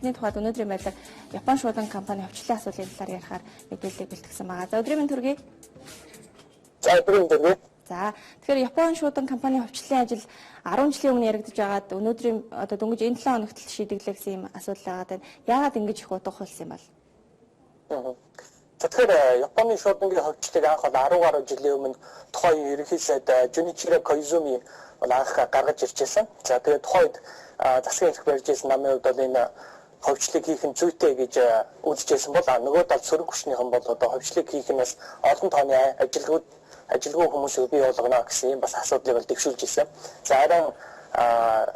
Тэрний тухайд өнөөдрийн байдлаар Япон шуудан компани хөвчлөлийн асуудлын талаар ярихаар мэдээлэл бэлтгэсэн байгаа. За өдрийн мэнд хүргэе. За өдрийн мэнд хүргэе. За тэгэхээр Япон шуудан компани хөвчлөлийн ажил 10 жилийн өмнө яригдж байгаад өнөөдрийн одоо дөнгөж энэ 7 хоногт шийдэглэх гэсэн юм асуудал байгаа тань. Яагаад ингэж их утга хөлсөн юм бол? Тэгэхээр Японы шуудангийн хөвчлөлийг анх бол 10 гаруй жилийн өмнө тухайн ерөнхий сайд Junichiro Koizumi бол анх гаргаж ирчихсэн. За тэгээд тухайд засгийн эрх барьж ирсэн намын хувьд бол энэ хөвчлөлийг хийх нь зүйтэй гэж үзэжсэн бол нөгөө талд сөрөг хүчнийхэн бол одоо хөвчлөлийг хийх нь бас олон тооны ажилгүй хүмүүсийг бий болгоно гэсэн юм бас асуудлыг бол дэвшүүлж ирсэн. За харин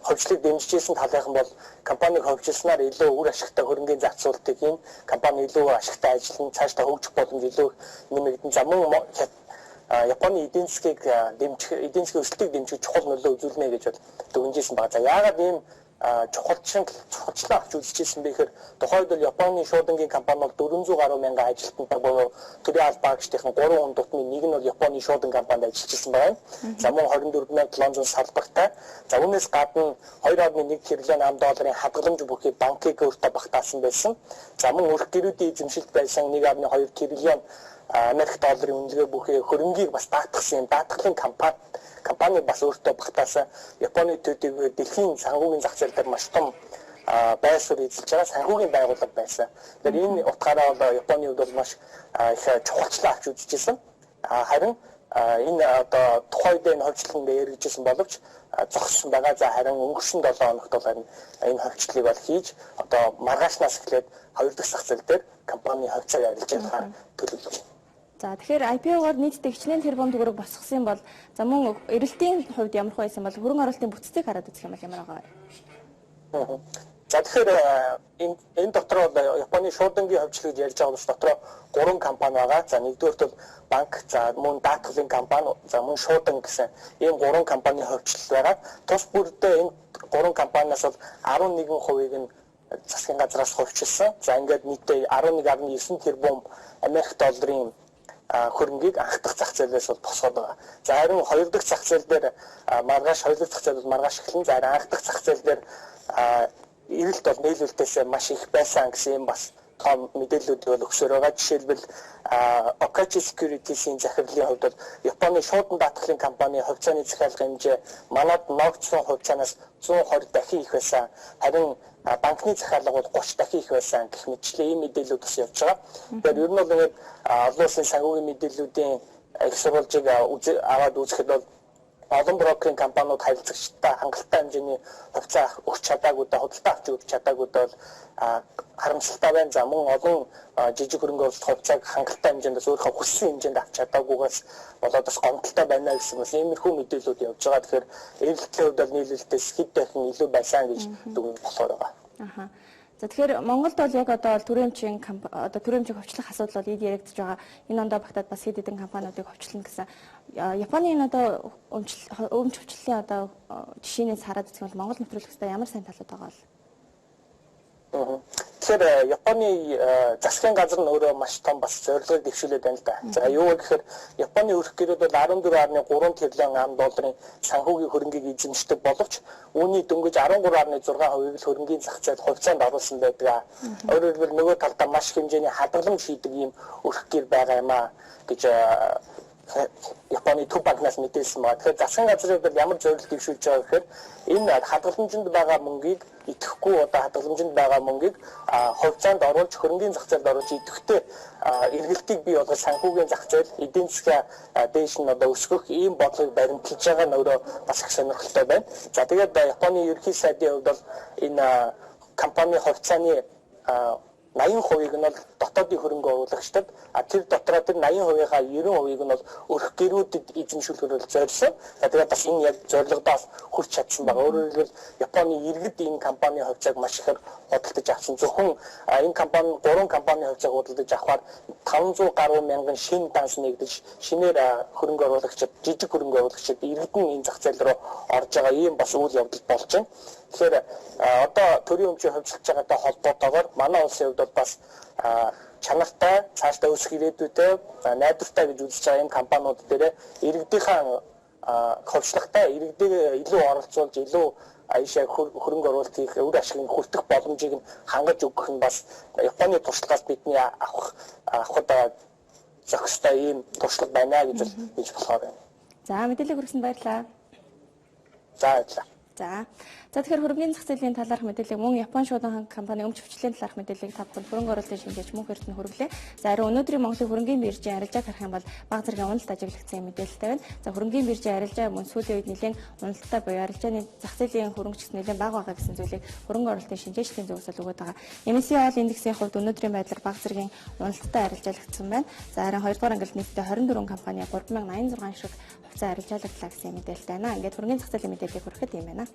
хөвчлөлийг дэмжижсэн талынхан бол компаниг хөвжилснээр илүү үр ашигтай хөрөнгөний зарцуулалтыг хийн, компани илүү ашигтай ажиллан цаашдаа хөгжих боломж илүү нэмэгдэн. За мөн Японы эдийн засгийг эдийн засгийн өсөлтийг дэмжих чухал нөлөө үзүүлнэ гэж дүгнжсэн байна. За яагаад ийм чухалчлан авч үзэжсэн бэ гэхээр тухайд бол Японы шуудангийн компани бол 400 гаруй мянган ажилтнтай буюу төрийн албаагчдын 3 хүн дотны нэг нь бол Японы шуудан компанид ажиллажсэн байна. За мөн 24,700 салбартай. За үүнээс гадна 2.1 тэрлэн $8 хадгаламж бүхий банкыг өөртөө багтаасан байсан. За мөн өрх гэрүүдийн эзэмшилт байсан 1.2 тэрлэн Америк долларын үнэлгээ бүхий хөрөнгийг бас даатгсан даатгалын компани бас өөртөө багтаасан Японы төдийгүй дэлхийн санхүүгийн зах зээл дээр маш том байр суурь эзэлж байгаа санхүүгийн байгууллага байсан. Тэгэхээр энэ утгаараа бол Японы хувьд бол маш их чухалчлаа авч үзэжсэн. Харин энэ одоо тухайд энэ хөвчлөнд яригдсэн боловч зогссон байгаа. За харин өнгөрсөн 7 хоногт бол энэ хөвчлөлийг бол хийж одоо маргаашнаас эхлээд 2 дахь зах зээл дээр компани хөвцөг арилж байгаа төлөвлөж байна. За тэгэхээр IPO-гоор нийтдээ хичнээн тэрбум төгрөг босгосон бол за мөн эрэлтийн хувьд ямар байсан бол хөрөнгө оруулалтын бүтцийг хараад үзэх юм бол ямар байгаа вэ? За тэгэхээр энэ дотор бол Японы шуудангийн хөвчлөлийг ярьж байгаа бас дотор 3 компани байгаа. За нэгдүгээрт бол банк, за мөн даатгалын компани, за мөн шуудан гэсэн ийм 3 компани хөвчлөл байгаа. Тус бүрдээ энэ 3 компаниас бол 11% нь засгийн газраас хөвчилсөн. За ингээд нийтдээ 11.9 тэрбум Америк долларын хөрөнгийг анх дахь зах зээлээс бол босгоод байгаа. За харин 2 дахь зах зээл дээр маргааш 2 дахь зах зээл бол маргааш эхлэн. За анх дахь зах зээл дээр эрэлт бол нийлүүлэлтээс маш их байсан гэсэн юм бас том мэдээллүүд бол өгсөөр байгаа. Жишээлбэл Okachi Securities-ийн захирлын хувьд бол Японы шуудан даатгалын компани хувьцааны захиалга хэмжээ манад ногдсон хувьцаанаас 120 дахин их байсан. Харин банкны захиалга бол 30 дахин их байсан гэх мэтчлэн ийм мэдээллүүд бас явж байгаа. Тэгэхээр ер нь бол ингээд олон улсын санхүүгийн мэдээллүүдийн их сурвалжийг аваад үзэхэд бол олон брокерийн компаниуд харилцагчтай хангалттай хэмжээний хувьцаа өгч чадаагүй худалдаа авч өгч чадаагүй бол харамсалтай байна. За мөн олон жижиг хөрөнгө оруулалт хувьцааг хангалттай хэмжээндээс өөрийнхөө хүссэн хэмжээнд авч чадаагүйгээс болоод бас гомдолтой байна гэсэн бас иймэрхүү мэдээлэлүүд явж байгаа. Тэгэхээр эрэлтийн хувьд бол нийлүүлэлтээс хэд дахин илүү байсан гэж дүгнэж болохоор байгаа. За тэгэхээр Монголд бол яг одоо төрөмчийн хөвчлөх асуудал бол эд яригдж байгаа. Энэ ондоо багтаад бас хэд хэдэн компаниудыг хөвчлөн гэсэн. Японы энэ одоо өмч хөвчлөлийн одоо жишээнээс хараад үзэх бол Монгол нөхрөлөх хэвээр ямар сайн талууд байгаа бол? Тэгэхээр Японы засгийн газар нь өөрөө маш том бас зорилгыг дэвшүүлээд байна л да. За юу гэхээр Японы өрх гэрүүд бол 14.3 тэрлэн $10 санхүүгийн хөрөнгийг эзэмшдэг боловч үүний дөнгөж 13.6% л хөрөнгийн зах зээл хувьцаанд оруулсан байдаг. Өөрөөр хэлбэл нөгөө талдаа маш хэмжээний хадгаламж хийдэг ийм өрх гэр байгаа юм а гэж Японы төв банкнаас мэдээлсэн байна. Тэгэхээр засгийн газрын хувьд ямар зорилт дэвшүүлж байгаа гэхээр энэ хадгаламжинд байгаа мөнгийг идэхгүй одоо хадгаламжинд байгаа мөнгийг хувьцаанд оруулж хөрөнгөний зах зээлд оруулж идэвхтэй эргэлтийг бий болгох санхүүгийн зах зээл эдийн засгийн дээш нь одоо өсгөх ийм бодлогыг баримталж байгаа нь өөрөө бас их сонирхолтой байна. За тэгээд Японы ерөнхий сайдын хувьд бол энэ компани хувьцааны 80%-ийг нь бол дотоодын хөрөнгө оруулагчдад тэр дотроо тэр 80%-ийнхаа 90%-ийг нь бол өрх гэрүүдэд эзэмшүүлэхээр зорьсон. Тэгээд бас энэ яг зорилгодоос хүрч чадсан байгаа. Өөрөөр хэлбэл Японы иргэд энэ компани хувьцааг маш ихээр худалдаж авсан. Зөвхөн энэ компани 3 компани хувьцааг худалдаж авахаар 500 гаруй мянган шинэ данс нэгдэж шинээр хөрөнгө оруулагчид жижиг хөрөнгө оруулагчид иргэдэн энэ зах зээл рүү орж байгаа ийм бас үйл явдал болж байна. Тэгэхээр одоо төрийн өмчийн хувьцалж байгаатай холбоотойгоор манай улсын хувьд бол бас чанартай цаашдаа өсөх ирээдүйтэй найдвартай гэж үзэж байгаа юм компаниуд дээр иргэдийнхээ хөвчлөгтэй иргэдийг илүү оролцуулж илүү Аашаа хөрөнгө оруулалт хийх үр ашигыг хүртэх боломжийг нь хангаж өгөх нь бас Японы туршлагаас бидний авах зохистой ийм туршлага байна гэж хэлж болохоор байна. За мэдээлэл хүргэсэнд баярлалаа. За баярлалаа. За тэгэхээр хөрөнгөний зах зээлийн талаарх мэдээлэл мөн Япон шуудан компани өмч хвчлийн талаарх мэдээллийг та бүхэнд хөрөнгө оруулалтын шинжээч мөнх эрдэнэ хүргэлээ. За харин өнөөдрийн Монголын хөрөнгөний биржийн арилжааг харах юм бол бага зэргийн уналт ажиглагдсан мэдээлэлтэй байна. За хөрөнгөний биржийн арилжаа мөн сүүлийн үед нэлээд уналттай буюу арилжааны зах зээлийн хөрөнгөч нэлээд бага байгаа гэсэн зүйлийг хөрөнгө оруулалтын шинжээчдийн зүгээс л өгöd байгаа. MSCI All индексийн хувьд өнөөдрийн байдлаар бага зэргийн уналттай арилжаалагдсан байна. За харин 2 дугаар ангилалд нийтдээ 24 компани 3086 шиг хувьцаа арилжаалагдлаа гэсэн мэдээлэлтэй байна. Ингээд хөрөнгөний зах зээлийн мэдээллийг хүрэхэд юм байна.